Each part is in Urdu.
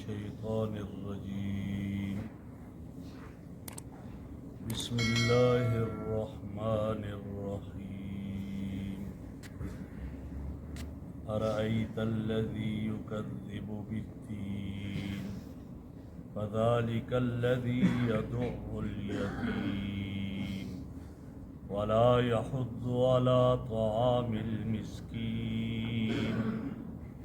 الشيطان الرجيم بسم الله الرحمن الرحيم أرأيت الذي يكذب بالدين فذلك الذي يدع اليتيم ولا يحض على طعام المسكين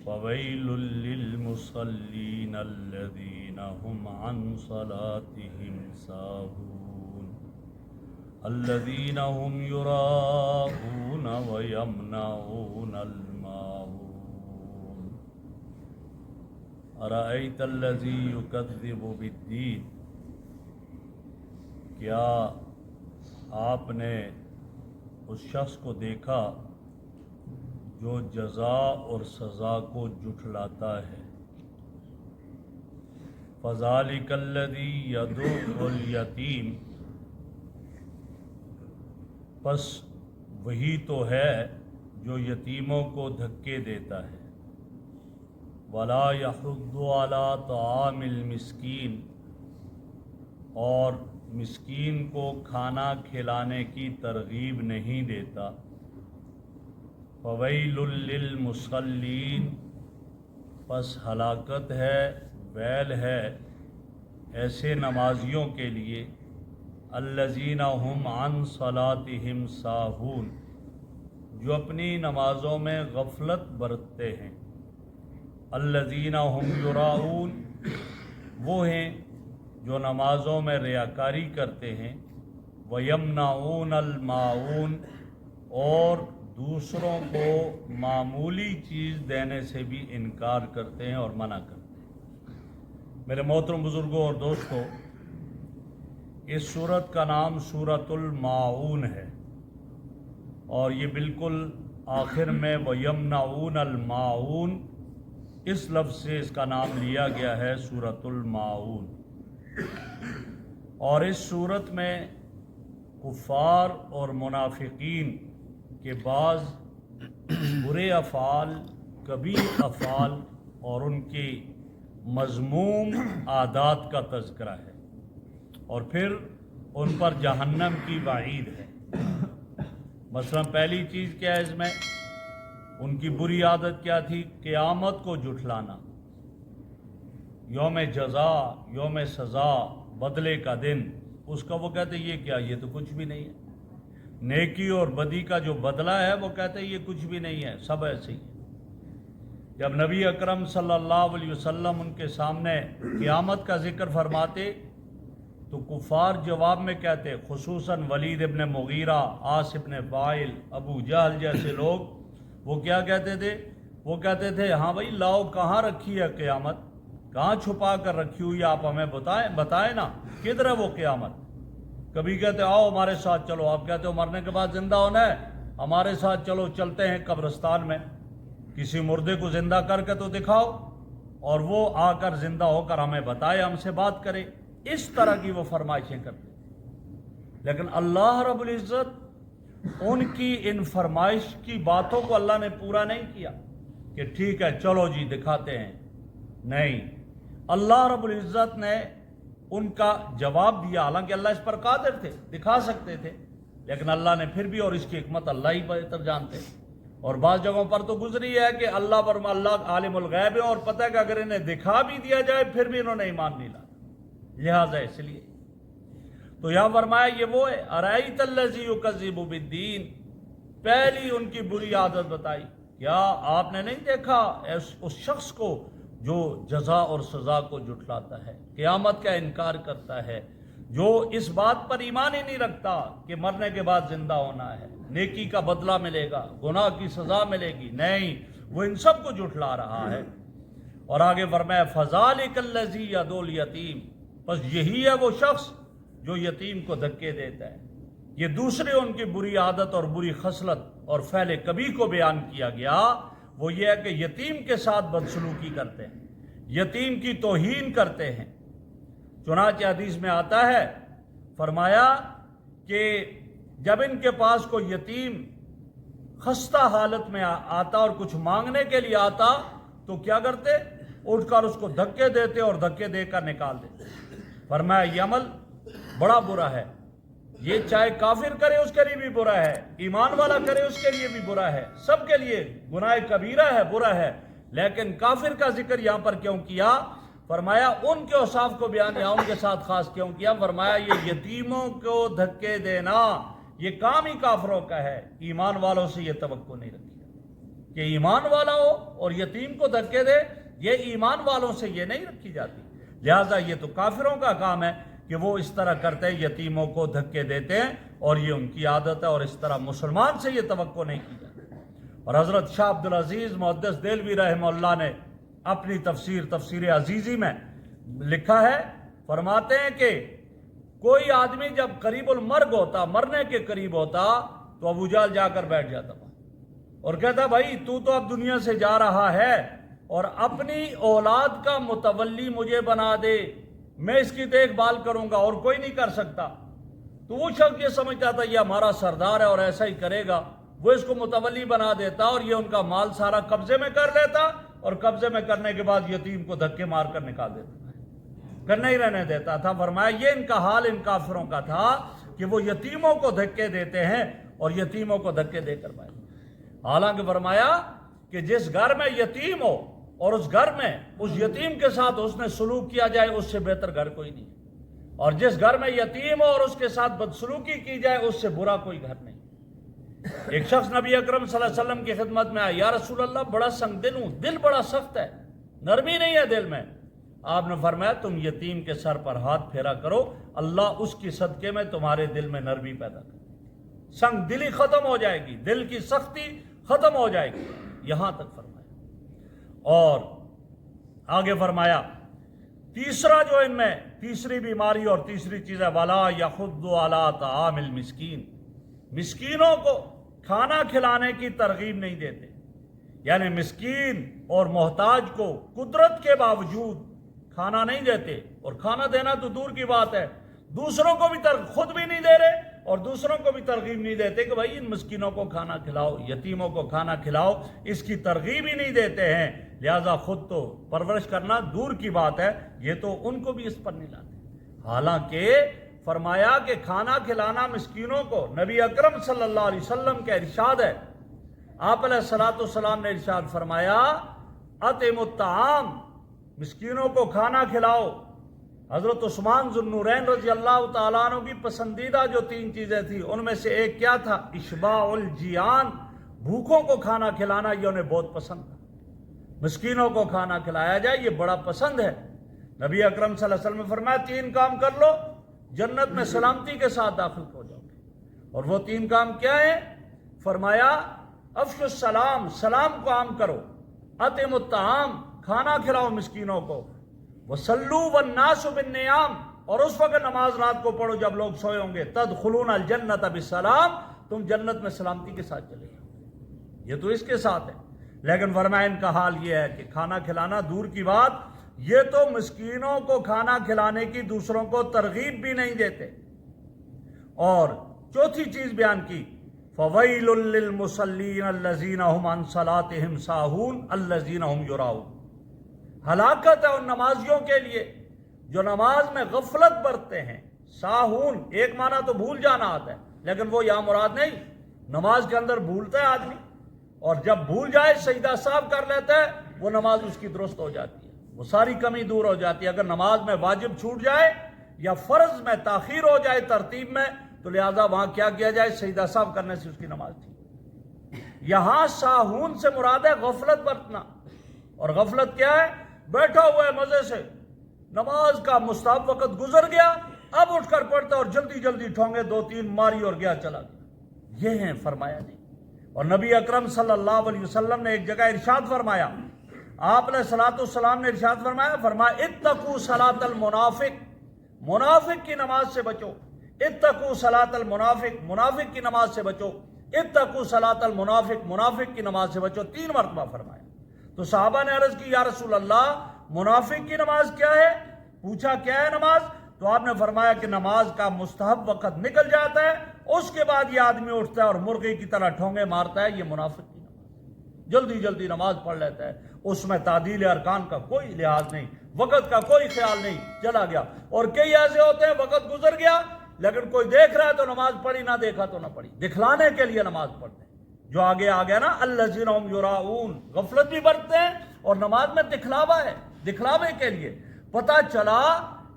فويل للمصلين الذين هم عن صلاتهم ساهون الذين هم يراءون ويمنعون الماعون أرأيت الذي يكذب بالدين کیا آپ نے اس شخص کو دیکھا جو جزا اور سزا کو جھٹلاتا ہے؟ فَذَلِكَ الَّذِي يَدُعُّ الْيَتِيمَ، پس وہی تو ہے جو یتیموں کو دھکے دیتا ہے۔ وَلَا يَحُضُّ عَلَى طَعَامِ الْمِسْكِينِ، اور مسکین کو کھانا کھلانے کی ترغیب نہیں دیتا۔ فویل للمصلین، پس ہلاکت ہے، ویل ہے ایسے نمازیوں کے لیے، الذین هم عن صلاتهم ساہون، جو اپنی نمازوں میں غفلت برتتے ہیں۔ الذین هم یراؤون، وہ ہیں جو نمازوں میں ریاکاری کرتے ہیں۔ وَيَمْنَعُونَ الْمَاعُونَ، اور دوسروں کو معمولی چیز دینے سے بھی انکار کرتے ہیں اور منع کرتے ہیں۔ میرے محترم بزرگوں اور دوستوں، اس سورت کا نام سورۃ الماعون ہے، اور یہ بالکل آخر میں وَيَمْنَعُونَ الْمَاعُونَ اس لفظ سے اس کا نام لیا گیا ہے، سورۃ الماعون۔ اور اس صورت میں کفار اور منافقین کے بعض برے افعال، کبیر افعال اور ان کی مذموم عادات کا تذکرہ ہے، اور پھر ان پر جہنم کی وعید ہے۔ مثلا پہلی چیز کیا ہے اس میں؟ ان کی بری عادت کیا تھی؟ قیامت کو جھٹلانا، یوم جزا، یوم سزا، بدلے کا دن، اس کا وہ کہتے ہیں یہ کیا، یہ تو کچھ بھی نہیں ہے۔ نیکی اور بدی کا جو بدلہ ہے وہ کہتے ہیں یہ کچھ بھی نہیں ہے، سب ایسے ہی ہے۔ جب نبی اکرم صلی اللہ علیہ وسلم ان کے سامنے قیامت کا ذکر فرماتے تو کفار جواب میں کہتے، خصوصاً ولید ابن مغیرہ، عاص ابن وائل، ابو جہل جیسے لوگ، وہ کیا کہتے تھے؟ وہ کہتے تھے ہاں بھائی لاؤ، کہاں رکھی ہے قیامت؟ کہاں چھپا کر رکھی ہوئی، آپ ہمیں بتائیں نا کدھر ہے وہ قیامت؟ کبھی کہتے آؤ ہمارے ساتھ چلو، آپ کہتے ہو مرنے کے بعد زندہ ہونا ہے، ہمارے ساتھ چلو، چلتے ہیں قبرستان میں، کسی مردے کو زندہ کر کے تو دکھاؤ، اور وہ آ کر زندہ ہو کر ہمیں بتائے، ہم سے بات کرے۔ اس طرح کی وہ فرمائشیں کرتے۔ لیکن اللہ رب العزت ان کی ان فرمائش کی باتوں کو اللہ نے پورا نہیں کیا کہ ٹھیک ہے چلو جی دکھاتے ہیں، نہیں، اللہ رب العزت نے ان کا جواب دیا، حالانکہ اللہ اس پر قادر تھے، دکھا سکتے تھے، لیکن اللہ نے پھر بھی، اور اس کی حکمت اللہ ہی بہتر جانتے ہیں۔ اور بعض جگہوں پر تو گزری ہے کہ اللہ عالم الغیب ہے، اور پتہ ہے کہ اگر انہیں دکھا بھی دیا جائے پھر بھی انہوں نے ایمان نہیں لایا، لہٰذا اس لیے تو یہاں فرمایا یہ وہ ہے، ارأیت الذی یکذب بالدین، پہلی ان کی بری عادت بتائی، کیا آپ نے نہیں دیکھا اس شخص کو جو جزا اور سزا کو جھٹلاتا ہے، قیامت کا انکار کرتا ہے، جو اس بات پر ایمان ہی نہیں رکھتا کہ مرنے کے بعد زندہ ہونا ہے، نیکی کا بدلہ ملے گا، گناہ کی سزا ملے گی، نہیں، وہ ان سب کو جھٹلا رہا ہے۔ اور آگے فرمایا فَذَلِكَ الَّذِي يَدُعُّ الْيَتِيمَ، بس یہی ہے وہ شخص جو یتیم کو دھکے دیتا ہے۔ یہ دوسرے ان کی بری عادت اور بری خصلت اور فعل کبیح کو بیان کیا گیا، وہ یہ ہے کہ یتیم کے ساتھ بدسلوکی کرتے ہیں، یتیم کی توہین کرتے ہیں۔ چنانچہ حدیث میں آتا ہے، فرمایا کہ جب ان کے پاس کوئی یتیم خستہ حالت میں آتا اور کچھ مانگنے کے لیے آتا تو کیا کرتے؟ اٹھ کر اس کو دھکے دیتے اور دھکے دے کر نکال دیتے۔ فرمایا یہ عمل بڑا برا ہے، یہ چاہے کافر کرے اس کے لیے بھی برا ہے، ایمان والا کرے اس کے لیے بھی برا ہے، سب کے لیے گناہ کبیرہ ہے، برا ہے۔ لیکن کافر کا ذکر یہاں پر کیوں کیا؟ فرمایا ان کے اوصاف کو بیان یا ان کے ساتھ خاص کیوں کیا؟ فرمایا یہ یتیموں کو دھکے دینا یہ کام ہی کافروں کا ہے، ایمان والوں سے یہ توقع نہیں رکھی کہ ایمان والا ہو اور یتیم کو دھکے دے، یہ ایمان والوں سے یہ نہیں رکھی جاتی۔ لہٰذا یہ تو کافروں کا کام ہے کہ وہ اس طرح کرتے ہیں، یتیموں کو دھکے دیتے ہیں، اور یہ ان کی عادت ہے، اور اس طرح مسلمان سے یہ توقع نہیں کی جاتی۔ اور حضرت شاہ عبدالعزیز محدث دہلوی رحمہ اللہ نے اپنی تفسیر عزیزی میں لکھا ہے، فرماتے ہیں کہ کوئی آدمی جب قریب المرگ ہوتا، مرنے کے قریب ہوتا، تو ابو جہل جا کر بیٹھ جاتا اور کہتا بھائی تو اب دنیا سے جا رہا ہے اور اپنی اولاد کا متولی مجھے بنا دے، میں اس کی دیکھ بھال کروں گا اور کوئی نہیں کر سکتا۔ تو وہ شخص یہ سمجھتا تھا یہ ہمارا سردار ہے اور ایسا ہی کرے گا، وہ اس کو متولی بنا دیتا اور یہ ان کا مال سارا قبضے میں کر لیتا، اور قبضے میں کرنے کے بعد یتیم کو دھکے مار کر نکال دیتا، کرنے ہی رہنے دیتا تھا۔ فرمایا یہ ان کا حال ان کافروں کا تھا کہ وہ یتیموں کو دھکے دیتے ہیں اور یتیموں کو دھکے دے کر پائے۔ حالانکہ فرمایا کہ جس گھر میں یتیم ہو اور اس گھر میں اس یتیم کے ساتھ اس نے سلوک کیا جائے، اس سے بہتر گھر کوئی نہیں، اور جس گھر میں یتیم ہو اور اس کے ساتھ بدسلوکی کی جائے، اس سے برا کوئی گھر نہیں۔ ایک شخص نبی اکرم صلی اللہ علیہ وسلم کی خدمت میں آیا، یا رسول اللہ بڑا سنگ دل ہوں، دل بڑا سخت ہے، نرمی نہیں ہے دل میں۔ آپ نے فرمایا تم یتیم کے سر پر ہاتھ پھیرا کرو، اللہ اس کی صدقے میں تمہارے دل میں نرمی پیدا کرے، سنگ دلی ختم ہو جائے گی، دل کی سختی ختم ہو جائے گی، یہاں تک فرمایا۔ اور آگے فرمایا تیسرا جو ان میں تیسری بیماری اور تیسری چیز ہے، وَلَا يَحُضُّ عَلَىٰ طَعَامِ الْمِسْكِينِ، مسکینوں کو کھانا کھلانے کی ترغیب نہیں دیتے، یعنی مسکین اور محتاج کو قدرت کے باوجود کھانا نہیں دیتے، اور کھانا دینا تو دور کی بات ہے، دوسروں کو بھی خود بھی نہیں دے رہے اور دوسروں کو بھی ترغیب نہیں دیتے کہ بھائی ان مسکینوں کو کھانا کھلاؤ، یتیموں کو کھانا کھلاؤ، اس کی ترغیب ہی نہیں دیتے ہیں۔ لہذا خود تو پرورش کرنا دور کی بات ہے، یہ تو ان کو بھی اس پر نہیں لاتے۔ حالانکہ فرمایا کہ کھانا کھلانا مسکینوں کو، نبی اکرم صلی اللہ علیہ وسلم کا ارشاد ہے، آپ علیہ الصلوۃ والسلام نے ارشاد فرمایا اطعموا الطعام، مسکینوں کو کھانا کھلاؤ۔ حضرت عثمان ذو النورین رضی اللہ تعالیٰ عنہ کی پسندیدہ جو 3 چیزیں تھیں ان میں سے ایک کیا تھا؟ اشباع الجیان، بھوکوں کو کھانا کھلانا، یہ انہیں بہت پسند تھا، مسکینوں کو کھانا کھلایا جائے یہ بڑا پسند ہے۔ نبی اکرم صلی اللہ علیہ وسلم نے فرمایا 3 کام کر لو جنت میں سلامتی کے ساتھ داخل ہو جاؤ گے، اور وہ 3 کام کیا ہیں؟ فرمایا افشوا السلام، سلام کو عام کرو، اطعموا الطعام، کھانا کھلاؤ مسکینوں کو، وصلوا والناس بالنیام، اور اس وقت نماز رات کو پڑھو جب لوگ سوئے ہوں گے، تدخلون الجنت بالسلام، تم جنت میں سلامتی کے ساتھ چلے جاؤ۔ یہ تو اس کے ساتھ ہے، لیکن فرمایا ان کا حال یہ ہے کہ کھانا کھلانا دور کی بات، یہ تو مسکینوں کو کھانا کھلانے کی دوسروں کو ترغیب بھی نہیں دیتے۔ اور چوتھی چیز بیان کی، فَوَيْلٌ لِّلْمُصَلِّينَ الَّذِينَ هُمْ عَنْ صَلَاتِهِمْ سَاهُونَ الَّذِينَ هُمْ يُرَاءُونَ، ہلاکت ہے ان نمازیوں کے لیے جو نماز میں غفلت برتتے ہیں۔ ساہون ایک معنی تو بھول جانا آتا ہے، لیکن وہ یہاں مراد نہیں، نماز کے اندر بھولتا ہے آدمی، اور جب بھول جائے سجدہ صاحب کر لیتا ہے، وہ نماز اس کی درست ہو جاتی ہے، وہ ساری کمی دور ہو جاتی ہے۔ اگر نماز میں واجب چھوٹ جائے یا فرض میں تاخیر ہو جائے ترتیب میں، تو لہٰذا وہاں کیا کیا جائے؟ سجدہ صاحب کرنے سے اس کی نماز ٹھیک۔ یہاں ساہون سے مراد ہے غفلت برتنا، اور غفلت کیا ہے؟ بیٹھا ہوا ہے مزے سے، نماز کا مستحب وقت گزر گیا، اب اٹھ کر پڑھتا اور جلدی جلدی ٹھونگے 2-3 ماری اور گیا چلا گیا، یہ ہیں فرمایا نہیں۔ اور نبی اکرم صلی اللہ علیہ وسلم نے ایک جگہ ارشاد فرمایا، آپ علیہ الصلوۃ والسلام نے ارشاد فرمایا اتقوا صلاۃ المنافق، منافق کی نماز سے بچو، اتقوا صلاۃ المنافق، منافق کی نماز سے بچو، اتقوا صلاۃ المنافق، منافق کی نماز سے بچو، 3 مرتبہ فرمایا۔ تو صحابہ نے عرض کی یا رسول اللہ منافق کی نماز کیا ہے؟ پوچھا کیا ہے نماز؟ تو آپ نے فرمایا کہ نماز کا مستحب وقت نکل جاتا ہے، اس کے بعد یہ آدمی اٹھتا ہے اور مرغی کی طرح ٹھونگے مارتا ہے، یہ منافق کی نماز۔ جلدی جلدی نماز پڑھ لیتا ہے، اس میں تعدیل ارکان کا کوئی لحاظ نہیں، وقت کا کوئی خیال نہیں، چلا گیا۔ اور کئی ایسے ہوتے ہیں وقت گزر گیا لیکن کوئی دیکھ رہا ہے تو نماز پڑھی، نہ دیکھا تو نہ پڑھی، دکھلانے کے لیے نماز پڑھتے ہیں۔ جو آگے آ گیا نا الذین هم یراؤون، غفلت بھی برتتے ہیں اور نماز میں دکھلاوا ہے، دکھلاوے کے لیے۔ پتہ چلا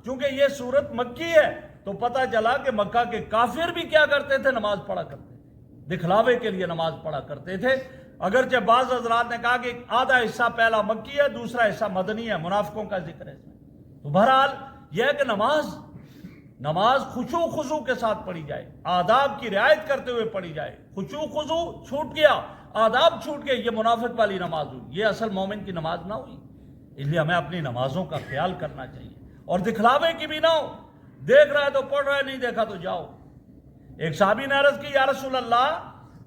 چونکہ یہ سورت مکی ہے تو پتہ چلا کہ مکہ کے کافر بھی کیا کرتے تھے، نماز پڑھا کرتے تھے، دکھلاوے کے لیے نماز پڑھا کرتے تھے۔ اگرچہ بعض حضرات نے کہا کہ آدھا حصہ پہلا مکی ہے، دوسرا حصہ مدنی ہے، منافقوں کا ذکر ہے اس میں۔ تو بہرحال یہ ہے کہ نماز خشوع خضوع کے ساتھ پڑھی جائے، آداب کی رعایت کرتے ہوئے پڑھی جائے۔ خشوع خضوع چھوٹ گیا، آداب چھوٹ گئے، یہ منافق والی نماز ہوئی، یہ اصل مومن کی نماز نہ ہوئی۔ اس لیے ہمیں اپنی نمازوں کا خیال کرنا چاہیے اور دکھلاوے کی بھی نہ ہو، دیکھ رہا ہے تو پڑھ رہا ہے، نہیں دیکھا تو جاؤ۔ ایک صحابی نے عرض کی یا رسول اللہ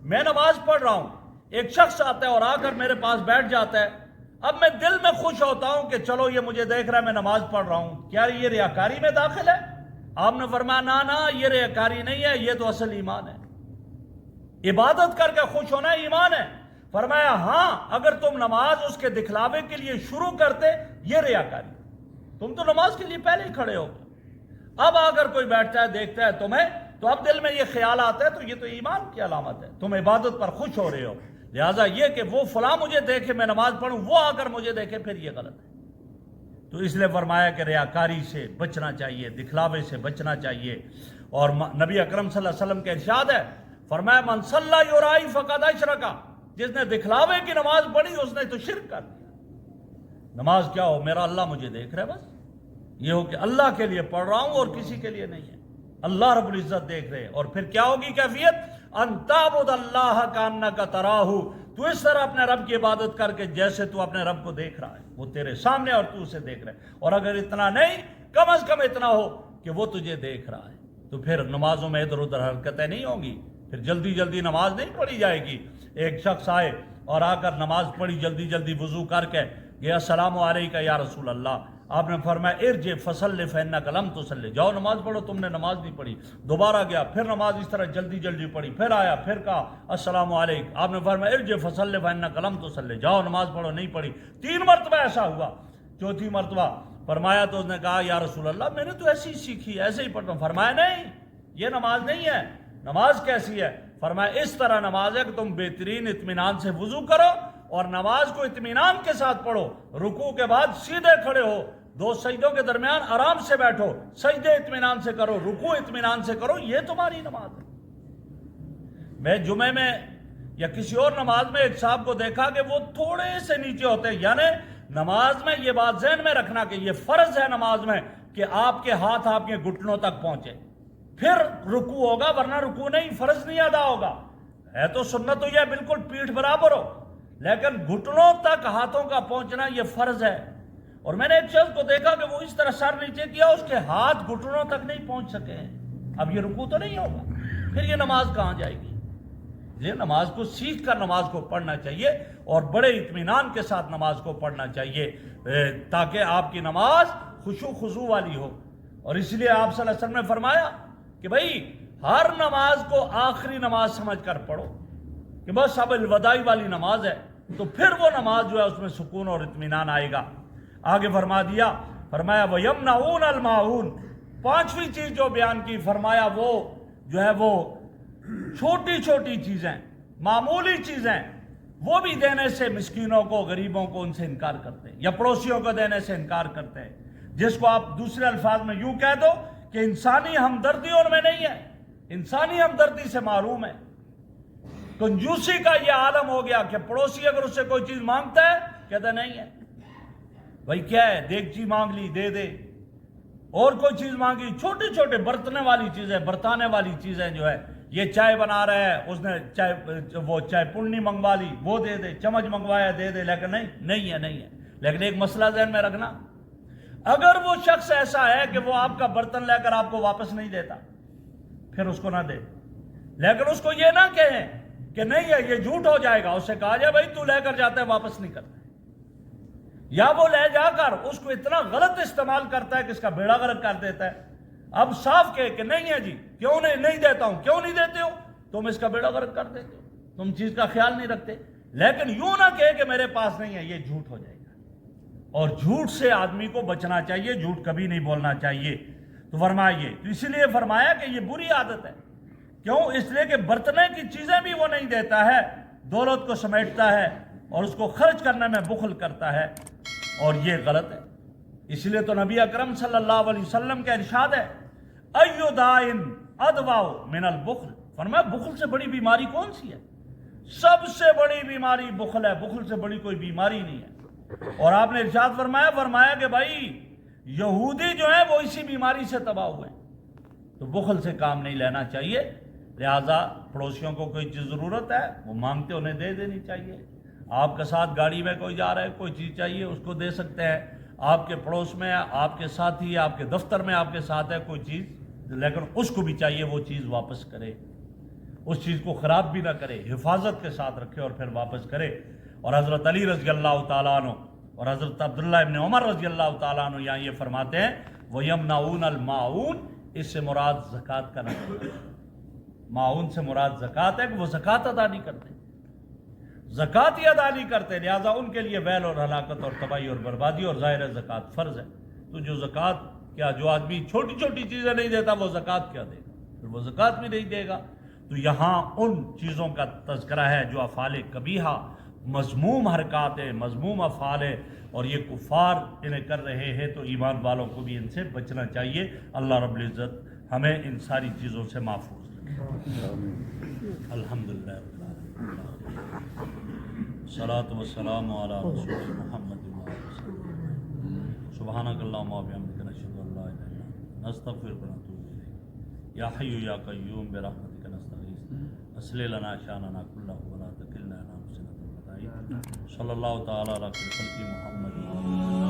میں نماز پڑھ رہا ہوں، ایک شخص آتا ہے اور آ کر میرے پاس بیٹھ جاتا ہے، اب میں دل میں خوش ہوتا ہوں کہ چلو یہ مجھے دیکھ رہا ہے میں نماز پڑھ رہا ہوں، کیا یہ ریاکاری میں داخل ہے؟ آپ نے فرمایا نہ یہ ریاکاری نہیں ہے، یہ تو اصل ایمان ہے، عبادت کر کے خوش ہونا ایمان ہے۔ فرمایا ہاں اگر تم نماز اس کے دکھلاوے کے لیے شروع کرتے یہ ریاکاری، تم تو نماز کے لیے پہلے ہی کھڑے ہو، اب اگر کوئی بیٹھتا ہے دیکھتا ہے تمہیں تو اب دل میں یہ خیال آتا ہے تو یہ تو ایمان کی علامت ہے، تم عبادت پر خوش ہو رہے ہو۔ لہٰذا یہ کہ وہ فلاں مجھے دیکھے میں نماز پڑھوں، وہ آ کر مجھے دیکھے پھر یہ غلط ہے۔ تو اس لیے فرمایا کہ ریاکاری سے بچنا چاہیے، دکھلاوے سے بچنا چاہیے۔ اور نبی اکرم صلی اللہ علیہ وسلم کا ارشاد ہے، فرمایا من صلی یرائی فقد اشرک، جس نے دکھلاوے کی نماز پڑھی اس نے تو شرک کر دیا۔ نماز کیا ہو، میرا اللہ مجھے دیکھ رہا ہے، بس یہ ہو کہ اللہ کے لیے پڑھ رہا ہوں اور کسی کے لیے نہیں ہے، اللہ رب العزت دیکھ رہے ہیں۔ اور پھر کیا ہوگی کیفیت، ان تعبد اللہ کانک تراہ، تو اس طرح اپنے رب کی عبادت کر کے جیسے تو اپنے رب کو دیکھ رہا ہے، وہ تیرے سامنے اور تو اسے دیکھ رہا ہے۔ اور اگر اتنا نہیں، کم از کم اتنا ہو کہ وہ تجھے دیکھ رہا ہے، تو پھر نمازوں میں ادھر ادھر حرکتیں نہیں ہوں گی، پھر جلدی جلدی نماز نہیں پڑھی جائے گی۔ ایک شخص آئے اور آ کر نماز پڑھی جلدی جلدی وضو کر کے کہ السلام علیکم یا رسول اللہ، آپ نے فرمایا ارجع فصلی فانک لم تصلی، جاؤ نماز پڑھو، تم نے نماز نہیں پڑھی۔ دوبارہ گیا پھر نماز اس طرح جلدی جلدی پڑھی، پھر آیا پھر کہا السلام علیکم، آپ نے فرمایا ارجع فصلی فانک لم تصلی، جاؤ نماز پڑھو، نہیں پڑھی۔ 3 مرتبہ ایسا ہوا، چوتھی مرتبہ فرمایا تو اس نے کہا یا رسول اللہ میں نے تو ایسی ہی سیکھی، ایسے ہی پڑھتا ہوں۔ فرمایا نہیں یہ نماز نہیں ہے، نماز کیسی ہے؟ فرمایا اس طرح نماز ہے کہ تم بہترین اطمینان سے وضو کرو اور نماز کو اطمینان کے ساتھ پڑھو، رکوع کے بعد سیدھے کھڑے ہو، 2 سجدوں کے درمیان آرام سے بیٹھو، سجدے اطمینان سے کرو، رکوع اطمینان سے کرو، یہ تمہاری نماز ہے۔ میں جمعے میں یا کسی اور نماز میں ایک صاحب کو دیکھا کہ وہ تھوڑے سے نیچے ہوتے ہیں، یعنی نماز میں یہ بات ذہن میں رکھنا کہ یہ فرض ہے نماز میں کہ آپ کے ہاتھ آپ کے گھٹنوں تک پہنچے، پھر رکوع ہوگا، ورنہ رکوع نہیں، فرض نہیں ادا ہوگا۔ ہے تو سنت تو یہ بالکل پیٹھ برابر ہو، لیکن گھٹنوں تک ہاتھوں کا پہنچنا یہ فرض ہے۔ اور میں نے ایک شخص کو دیکھا کہ وہ اس طرح سر نیچے کیا، اس کے ہاتھ گھٹنوں تک نہیں پہنچ سکے ہیں، اب یہ رکوع تو نہیں ہوگا، پھر یہ نماز کہاں جائے گی؟ یہ نماز کو سیکھ کر نماز کو پڑھنا چاہیے اور بڑے اطمینان کے ساتھ نماز کو پڑھنا چاہیے تاکہ آپ کی نماز خشوع خضوع والی ہو۔ اور اس لیے آپ صلی اللہ علیہ وسلم نے فرمایا کہ بھائی ہر نماز کو آخری نماز سمجھ کر پڑھو کہ بس اب الوداعی والی نماز ہے، تو پھر وہ نماز جو ہے اس میں سکون اور اطمینان آئے گا۔ آگے فرما دیا، فرمایا وَيَمْنَعُونَ الْمَاعُونَ، 5ویں چیز جو بیان کی، فرمایا وہ جو ہے وہ چھوٹی چھوٹی چیزیں، معمولی چیزیں، وہ بھی دینے سے مسکینوں کو، غریبوں کو ان سے انکار کرتے ہیں، یا پڑوسیوں کو دینے سے انکار کرتے ہیں، جس کو آپ دوسرے الفاظ میں یوں کہہ دو کہ انسانی ہمدردی ان میں نہیں ہے، انسانی ہمدردی سے معروم ہے۔ کنجوسی کا یہ عالم ہو گیا کہ پڑوسی اگر اس سے کوئی چیز مانگتا ہے کہتا نہیں ہے، بھائی کیا ہے، دیگچی مانگ لی دے دے، اور کوئی چیز مانگی، چھوٹے چھوٹے برتنے والی چیزیں، برتانے والی چیزیں جو ہے، یہ چائے بنا رہا ہے اس نے چائے پنی منگوا لی وہ دے دے، چمچ منگوایا دے دے، لیکن نہیں ہے۔ لیکن ایک مسئلہ ذہن میں رکھنا، اگر وہ شخص ایسا ہے کہ وہ آپ کا برتن لے کر آپ کو واپس نہیں دیتا، پھر اس کو نہ دے، لیکن اس کو یہ نہ کہیں کہ نہیں ہے یہ جھوٹ ہو جائے گا، اس سے کہا جائے بھائی تو لے کر جاتا ہے واپس نہیں کرتا، یا وہ لے جا کر اس کو اتنا غلط استعمال کرتا ہے کہ اس کا بیڑا غرق کر دیتا ہے۔ اب صاف کہے کہ نہیں ہے جی، کیوں نہیں دیتا ہوں، کیوں نہیں دیتے ہو، تم اس کا بیڑا غرق کر دیتے ہو، تم چیز کا خیال نہیں رکھتے۔ لیکن یوں نہ کہے کہ میرے پاس نہیں ہے، یہ جھوٹ ہو جائے گا، اور جھوٹ سے آدمی کو بچنا چاہیے، جھوٹ کبھی نہیں بولنا چاہیے۔ تو فرمائیے، تو اسی لیے فرمایا کہ یہ بری عادت ہے۔ کیوں؟ اس لیے کہ برتنے کی چیزیں بھی وہ نہیں دیتا ہے، دولت کو سمیٹتا ہے اور اس کو خرچ کرنے میں بخل کرتا ہے، اور یہ غلط ہے۔ اس لیے تو نبی اکرم صلی اللہ علیہ وسلم کا ارشاد ہے، ایو دائن ادوا من البخل، فرمایا بخل سے بڑی بیماری کون سی ہے؟ سب سے بڑی بیماری بخل ہے، بخل سے بڑی کوئی بیماری نہیں ہے۔ اور آپ نے ارشاد فرمایا کہ بھائی یہودی جو ہیں وہ اسی بیماری سے تباہ ہوئے ہیں، تو بخل سے کام نہیں لینا چاہیے۔ لہٰذا پڑوسیوں کو کوئی چیز ضرورت ہے وہ مانگتے انہیں دے دینی چاہیے۔ آپ کے ساتھ گاڑی میں کوئی جا رہا ہے، کوئی چیز چاہیے اس کو دے سکتے ہیں۔ آپ کے پڑوس میں، آپ کے ساتھی، آپ کے دفتر میں آپ کے ساتھ ہے کوئی چیز، لیکن اس کو بھی چاہیے وہ چیز واپس کرے، اس چیز کو خراب بھی نہ کرے، حفاظت کے ساتھ رکھے اور پھر واپس کرے۔ اور حضرت علی رضی اللہ تعالیٰ عنہ اور حضرت عبداللہ ابن عمر رضی اللہ تعالیٰ عنہ یہاں یہ فرماتے ہیں وَيَمْنَعُونَ الْمَاعُونَ، اس سے مراد زکوٰۃ کا نہ، معاون سے مراد زکوٰۃ ہے کہ وہ زکوٰۃ ادا نہیں کرتے، زکوٰۃ ہی ادا نہیں کرتے، لہٰذا ان کے لیے ویل اور ہلاکت اور تباہی اور بربادی، اور ظاہر ہے زکوٰۃ فرض ہے۔ تو جو زکوٰۃ کیا، جو آدمی چھوٹی چھوٹی چیزیں نہیں دیتا وہ زکوٰۃ کیا دے گا؟ پھر وہ زکوٰۃ بھی نہیں دے گا۔ تو یہاں ان چیزوں کا تذکرہ ہے جو افعال قبیحہ، مذموم حرکات ہیں، مذموم افعال ہیں، اور یہ کفار انہیں کر رہے ہیں، تو ایمان والوں کو بھی ان سے بچنا چاہیے۔ اللہ رب العزت ہمیں ان ساری چیزوں سے محفوظ رکھے۔ الحمدللہ رب العالمین، الصلاۃ والسلام علی رسول محمد سبحانک اللہم وبحمدک، نشہد ان لا الہ الا انت، نستغفرک ونتوب الیک، یا حی یا قیوم برحمتک نستغیث، اصلح لنا شاننا کلہ ولا تکلنا الی انفسنا طرفۃ عین، صلی اللہ تعالی علی خیر خلقہ محمد۔